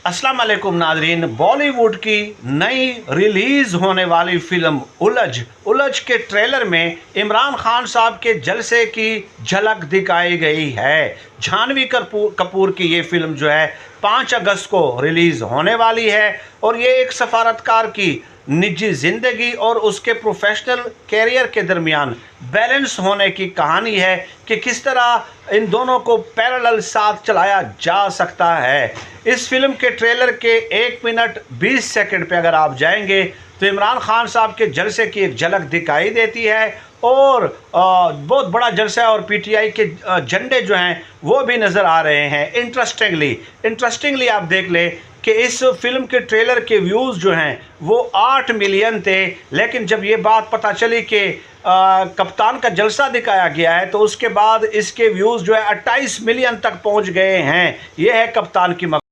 अस्सलाम वालेकुम नाजरीन। बॉलीवुड की नई रिलीज़ होने वाली फ़िल्म उलझ के ट्रेलर में इमरान खान साहब के जलसे की झलक दिखाई गई है। जानवी कपूर की ये फ़िल्म जो है 5 अगस्त को रिलीज़ होने वाली है और ये एक सफारतकार की निजी ज़िंदगी और उसके प्रोफेशनल कैरियर के दरमियान बैलेंस होने की कहानी है कि किस तरह इन दोनों को पैरेलल साथ चलाया जा सकता है। इस फिल्म के ट्रेलर के 1 मिनट 20 सेकंड पे अगर आप जाएंगे तो इमरान खान साहब के जलसे की एक झलक दिखाई देती है और बहुत बड़ा जलसा है और पीटीआई के झंडे जो हैं वो भी नज़र आ रहे हैं। इंटरेस्टिंगली आप देख लें कि इस फिल्म के ट्रेलर के व्यूज़ जो हैं वो 8 मिलियन थे, लेकिन जब ये बात पता चली कि कप्तान का जलसा दिखाया गया है तो उसके बाद इसके व्यूज़ जो है 28 मिलियन तक पहुंच गए हैं। ये है कप्तान की